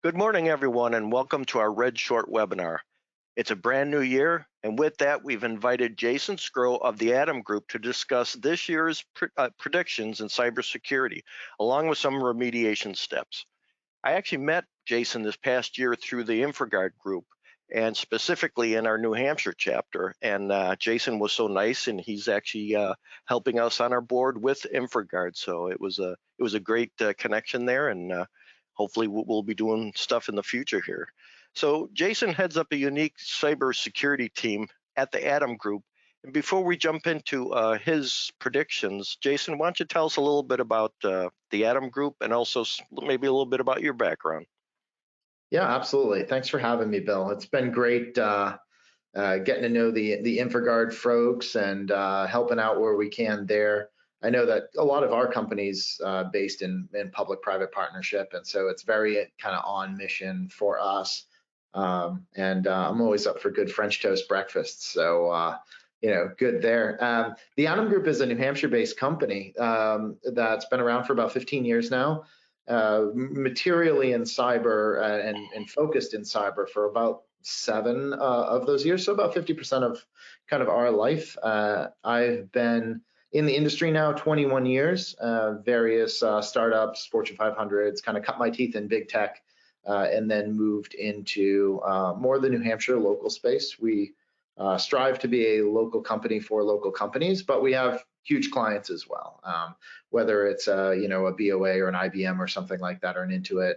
Good morning, everyone, and welcome to our REDSHORT webinar. It's a brand new year, and with that, we've invited Jason Sgro of the Atom Group to discuss this year's predictions in cybersecurity, along with some remediation steps. I actually met Jason this past year through the InfraGard group, and specifically in our New Hampshire chapter. And Jason was so nice, and he's actually helping us on our board with InfraGard. So it was a great connection there, and hopefully we'll be doing stuff in the future here. So Jason heads up a unique cybersecurity team at the Atom Group. And before we jump into his predictions, Jason, why don't you tell us a little bit about the Atom Group and also maybe a little bit about your background? Yeah, absolutely. Thanks for having me, Bill. It's been great getting to know the InfraGard folks and helping out where we can there. I know that a lot of our companies based in public-private partnership, and so it's very kind of on mission for us. And I'm always up for good French toast breakfast, so good there. The Atom Group is a New Hampshire-based company that's been around for about 15 years now, materially in cyber and focused in cyber for about 7 of those years, so about 50% of kind of our life. I've been in the industry now 21 years, various startups, Fortune 500s, kind of cut my teeth in big tech, and then moved into more of the New Hampshire local space. We strive to be a local company for local companies, but we have huge clients as well, whether it's a BOA or an IBM or something like that, or an Intuit,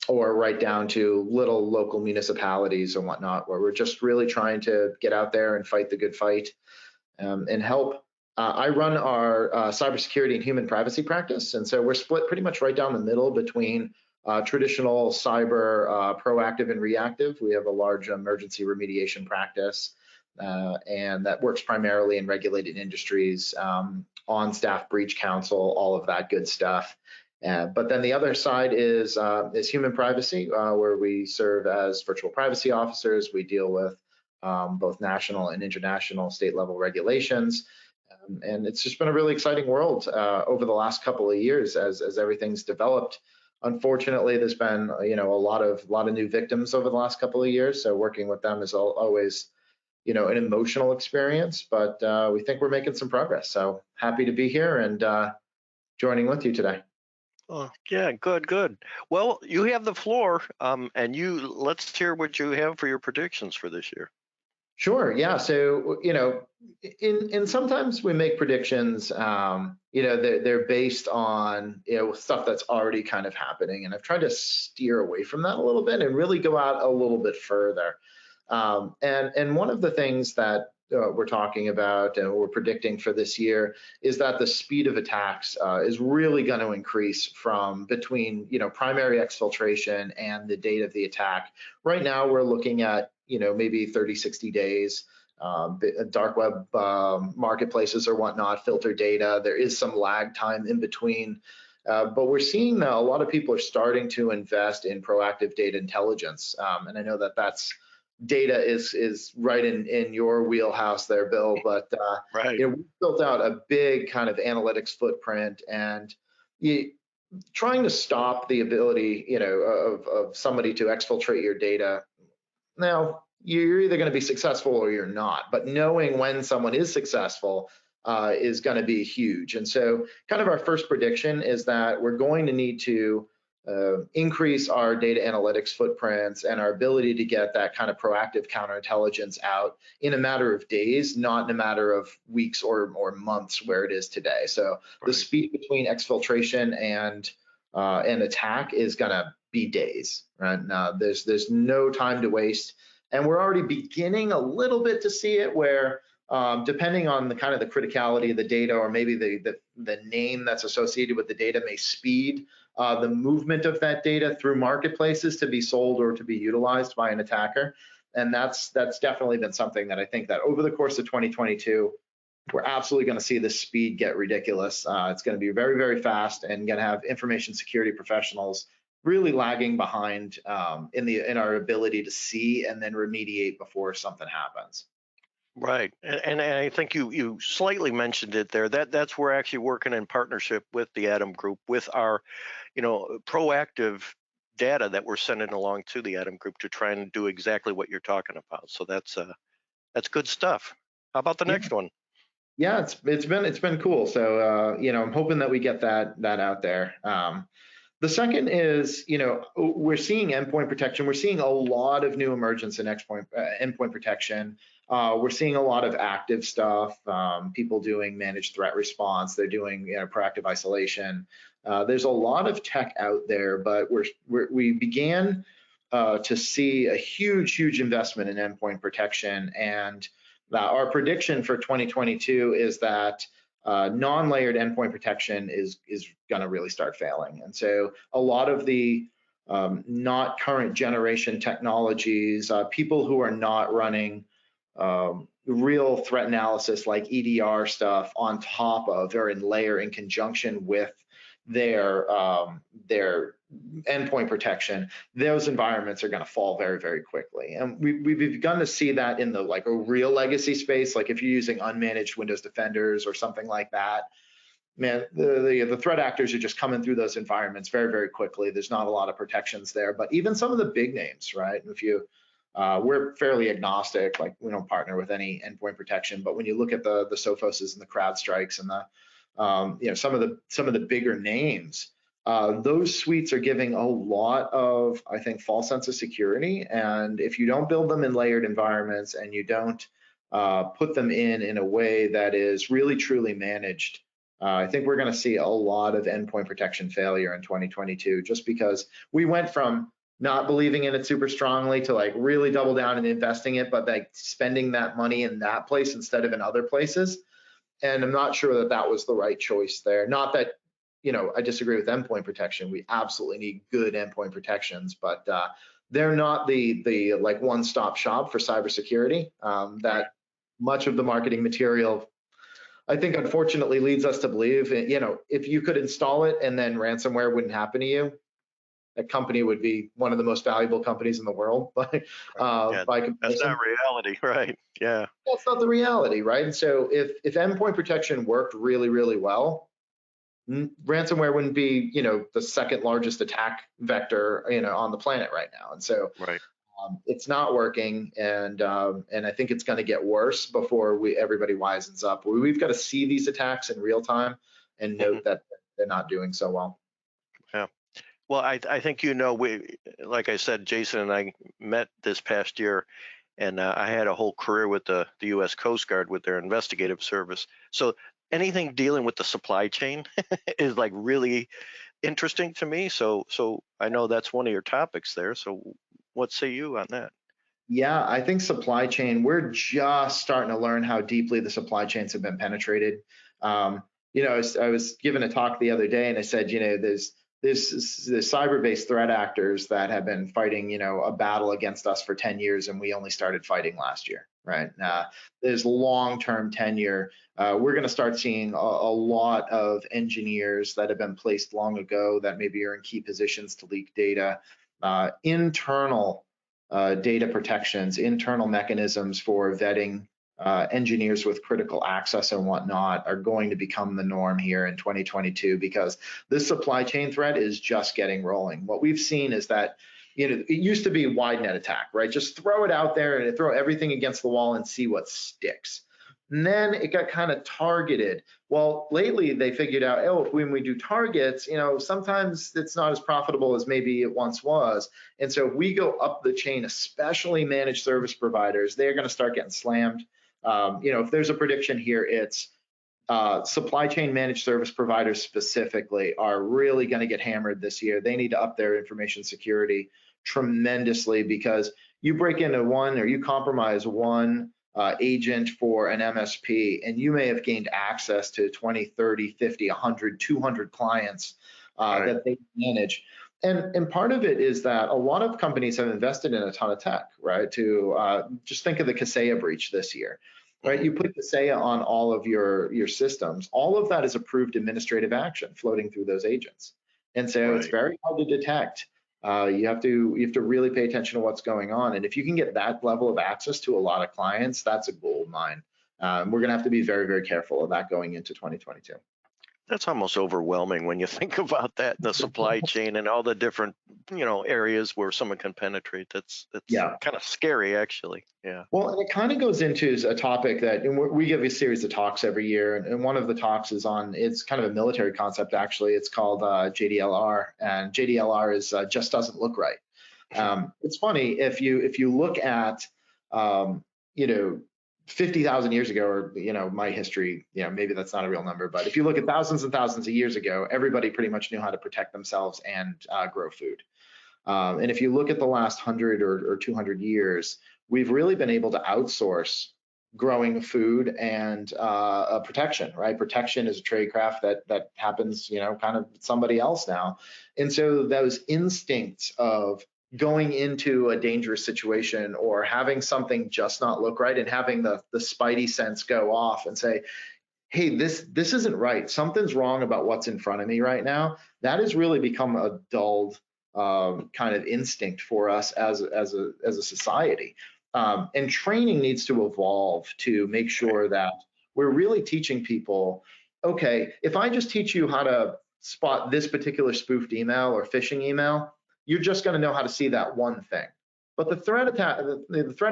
or right down to little local municipalities and whatnot, where we're just really trying to get out there and fight the good fight and help. I run our cybersecurity and human privacy practice, and so we're split pretty much right down the middle between traditional cyber, proactive and reactive. We have a large emergency remediation practice, and that works primarily in regulated industries, on-staff breach counsel, all of that good stuff. But then the other side is human privacy, where we serve as virtual privacy officers. We deal with both national and international state-level regulations. And it's just been a really exciting world over the last couple of years as everything's developed. Unfortunately, there's been a lot of new victims over the last couple of years. So working with them is always an emotional experience, but we think we're making some progress. So happy to be here and joining with you today. Oh, yeah, good. Well, you have the floor, and let's hear what you have for your predictions for this year. Sure. Yeah. So, in sometimes we make predictions, they're based on, stuff that's already kind of happening. And I've tried to steer away from that a little bit and really go out a little bit further. And one of the things that we're talking about and we're predicting for this year is that the speed of attacks is really going to increase from between, primary exfiltration and the date of the attack. Right now, we're looking at maybe 30, 60 days, dark web marketplaces or whatnot, filter data. There is some lag time in between, but we're seeing that a lot of people are starting to invest in proactive data intelligence. And I know that that's data is right in your wheelhouse there, Bill, but right. We built out a big kind of analytics footprint and trying to stop the ability, of somebody to exfiltrate your data. Now, you're either going to be successful or you're not, but knowing when someone is successful is going to be huge. And so kind of our first prediction is that we're going to need to increase our data analytics footprints and our ability to get that kind of proactive counterintelligence out in a matter of days, not in a matter of weeks or months where it is today. So right. The speed between exfiltration and attack is going to be days, right? Now, there's no time to waste. And we're already beginning a little bit to see it where, depending on the kind of the criticality of the data, or maybe the name that's associated with the data, may speed the movement of that data through marketplaces to be sold or to be utilized by an attacker. And that's definitely been something that I think that over the course of 2022, we're absolutely going to see the speed get ridiculous. It's going to be very, very fast and going to have information security professionals really lagging behind in our ability to see and then remediate before something happens. Right, and I think you slightly mentioned it there. That's we're actually working in partnership with the Atom Group with our, proactive data that we're sending along to the Atom Group to try and do exactly what you're talking about. So that's good stuff. How about the Yeah, next one? yeah, it's been cool. So I'm hoping that we get that out there. The second is, we're seeing endpoint protection. We're seeing a lot of new emergence in endpoint protection. We're seeing a lot of active stuff. People doing managed threat response. They're doing proactive isolation. There's a lot of tech out there, but we began to see a huge investment in endpoint protection, and our prediction for 2022 is that non-layered endpoint protection is going to really start failing. And so a lot of the not current generation technologies, people who are not running real threat analysis like EDR stuff on top of or in layer in conjunction with their endpoint protection, those environments are going to fall very quickly. And we've begun to see that in the like a real legacy space, like if you're using unmanaged Windows Defenders or something like that, man, the threat actors are just coming through those environments very quickly. There's not a lot of protections there, but even some of the big names, right? If you we're fairly agnostic, like we don't partner with any endpoint protection, but when you look at the Sophoses and the CrowdStrikes and the some of the bigger names, those suites are giving a lot of, I think, false sense of security. And if you don't build them in layered environments and you don't put them in a way that is really truly managed, I think we're going to see a lot of endpoint protection failure in 2022, just because we went from not believing in it super strongly to like really double down and investing it, but like spending that money in that place instead of in other places. And I'm not sure that was the right choice there. Not that, I disagree with endpoint protection. We absolutely need good endpoint protections, but they're not the like one-stop shop for cybersecurity. That much of the marketing material, I think, unfortunately, leads us to believe, if you could install it and then ransomware wouldn't happen to you, that company would be one of the most valuable companies in the world. But Yeah, by that's comparison, not reality, right? Yeah. that's not the reality, right? And so if endpoint protection worked really well, ransomware wouldn't be, the second largest attack vector, on the planet right now. And so Right. it's not working, and I think it's going to get worse before everybody wisens up. We've got to see these attacks in real time and Mhm. note that they're not doing so well. Yeah. Well, I think we, like I said, Jason and I met this past year, and I had a whole career with the U.S. Coast Guard with their investigative service. So anything dealing with the supply chain is like really interesting to me. So I know that's one of your topics there. So what say you on that? Yeah, I think supply chain, we're just starting to learn how deeply the supply chains have been penetrated. I was given a talk the other day, and I said, there's the cyber-based threat actors that have been fighting, a battle against us for 10 years, and we only started fighting last year, right? There's long-term tenure. We're going to start seeing a lot of engineers that have been placed long ago that maybe are in key positions to leak data, internal data protections, internal mechanisms for vetting engineers with critical access and whatnot are going to become the norm here in 2022, because this supply chain threat is just getting rolling. What we've seen is that, it used to be wide net attack, right? Just throw it out there and throw everything against the wall and see what sticks. And then it got kind of targeted. Well, lately they figured out, when we do targets, sometimes it's not as profitable as maybe it once was. And so if we go up the chain, especially managed service providers, they're going to start getting slammed. If there's a prediction here, it's supply chain managed service providers specifically are really going to get hammered this year. They need to up their information security tremendously, because you break into one or you compromise one agent for an MSP, and you may have gained access to 20, 30, 50, 100, 200 clients that they manage. And part of it is that a lot of companies have invested in a ton of tech, right? To just think of the Kaseya breach this year, right? Mhm. You put Kaseya on all of your systems. All of that is approved administrative action floating through those agents, and so it's Right. very hard to detect. You have to really pay attention to what's going on, and if you can get that level of access to a lot of clients, that's a gold mine. We're going to have to be very careful of that going into 2022. That's almost overwhelming when you think about that, the supply chain and all the different, areas where someone can penetrate. That's Yeah. kind of scary, actually. Yeah. Well, and it kind of goes into a topic that and we give a series of talks every year, and one of the talks is on it's kind of a military concept actually. It's called JDLR, and JDLR is just doesn't look right. It's funny if you look at you know 50,000 years ago, or my history, maybe that's not a real number, but if you look at thousands and thousands of years ago, everybody pretty much knew how to protect themselves and grow food. And if you look at the last 100 or 200 years, we've really been able to outsource growing food and protection, right? Protection is a trade craft that happens, kind of somebody else now. And so those instincts of going into a dangerous situation or having something just not look right and having the spidey sense go off and say, hey, this isn't right. Something's wrong about what's in front of me right now. That has really become a dulled kind of instinct for us as a society. And training needs to evolve to make sure that we're really teaching people, okay, if I just teach you how to spot this particular spoofed email or phishing email, you're just going to know how to see that one thing. But the threat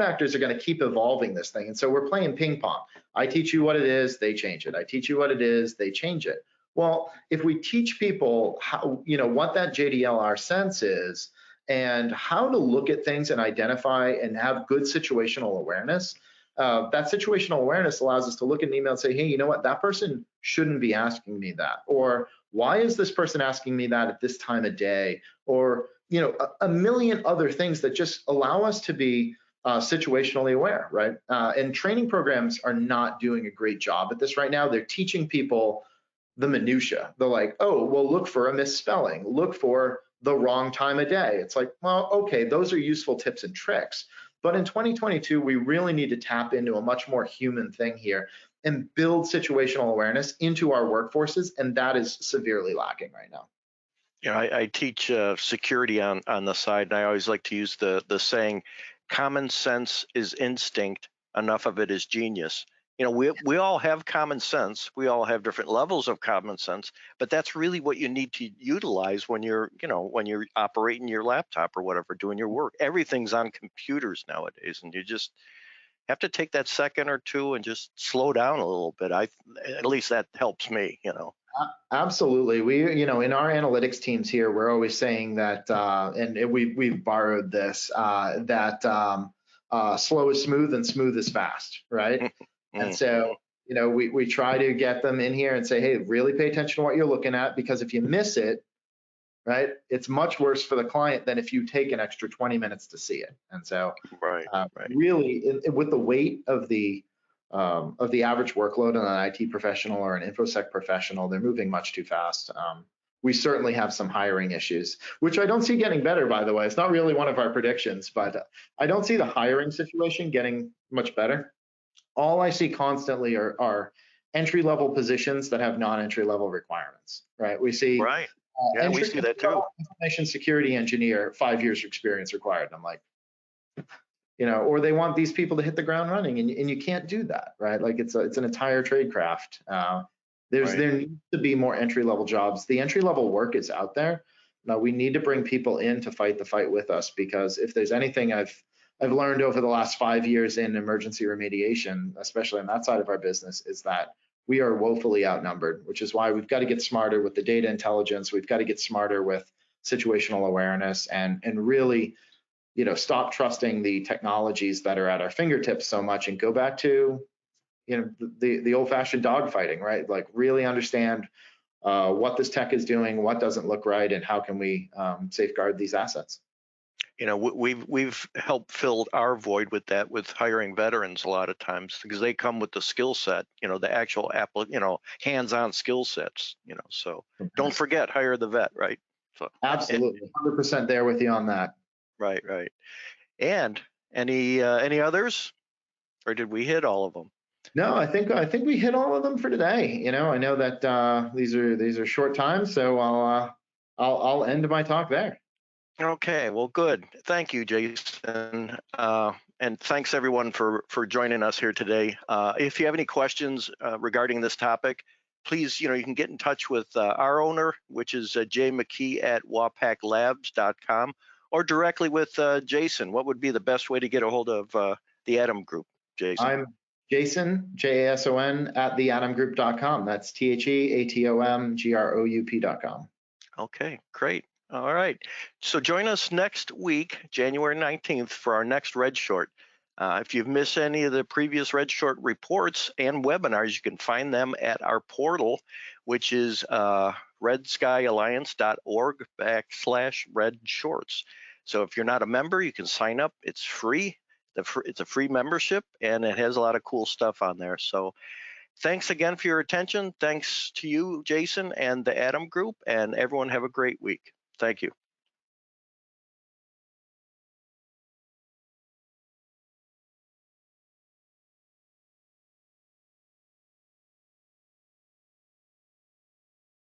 actors are going to keep evolving this thing. And so we're playing ping pong. I teach you what it is, they change it. I teach you what it is, they change it. Well, if we teach people how, what that JDLR sense is and how to look at things and identify and have good situational awareness, that situational awareness allows us to look at an email and say, hey, you know what, that person shouldn't be asking me that. Or why is this person asking me that at this time of day? Or, a million other things that just allow us to be situationally aware, right? And training programs are not doing a great job at this right now. They're teaching people the minutia. They're like, oh, well, look for a misspelling, look for the wrong time of day. It's like, well, okay, those are useful tips and tricks. But in 2022, we really need to tap into a much more human thing here and build situational awareness into our workforces. And that is severely lacking right now. I teach security on the side, and I always like to use the saying, "Common sense is instinct. Enough of it is genius." We all have common sense. We all have different levels of common sense, but that's really what you need to utilize when you're operating your laptop or whatever, doing your work. Everything's on computers nowadays, and you just have to take that second or two and just slow down a little bit. At least that helps me. Absolutely. In our analytics teams here, we're always saying that, and we've borrowed this, that slow is smooth and smooth is fast, right? And so, we try to get them in here and say, hey, really pay attention to what you're looking at, because if you miss it, right, it's much worse for the client than if you take an extra 20 minutes to see it. And so, Right. really, with the weight of the average workload on an IT professional or an InfoSec professional, they're moving much too fast. We certainly have some hiring issues, which I don't see getting better, by the way. It's not really one of our predictions, but I don't see the hiring situation getting much better. All I see constantly are entry-level positions that have non-entry-level requirements, right? We see Right. Yeah, we see that too. information security engineer, 5 years experience required. I'm like, or they want these people to hit the ground running, and you can't do that, right? Like it's an entire trade craft. There needs to be more entry level jobs. The entry level work is out there. Now we need to bring people in to fight the fight with us, because if there's anything I've learned over the last 5 years in emergency remediation, especially on that side of our business, is that we are woefully outnumbered, which is why we've got to get smarter with the data intelligence. We've got to get smarter with situational awareness and really stop trusting the technologies that are at our fingertips so much and go back to, the old-fashioned dogfighting, right? Like really understand what this tech is doing, what doesn't look right, and how can we safeguard these assets. We've helped fill our void with that, with hiring veterans a lot of times, because they come with the skill set, the actual hands-on skill sets, so don't forget, hire the vet, right? So absolutely, 100% there with you on that. Right. And any others, or did we hit all of them? No, I think we hit all of them for today. I know that these are short times, so I'll end my talk there. Okay, well, good. Thank you, Jason, and thanks everyone for joining us here today. If you have any questions regarding this topic, please, you can get in touch with our owner, which is Jay McKee at wapaclabs.com, or directly with Jason. What would be the best way to get a hold of the Atom Group, Jason? I'm Jason, Jason, at theatomgroup.com. That's TheAtomGroup.com. Okay, great. All right. So join us next week, January 19th, for our next REDSHORT. If you've missed any of the previous REDSHORT reports and webinars, you can find them at our portal, which is redskyalliance.org/REDSHORTS. So if you're not a member, you can sign up. It's free. It's a free membership, and it has a lot of cool stuff on there. So thanks again for your attention. Thanks to you, Jason, and the Atom Group, and everyone have a great week. Thank you.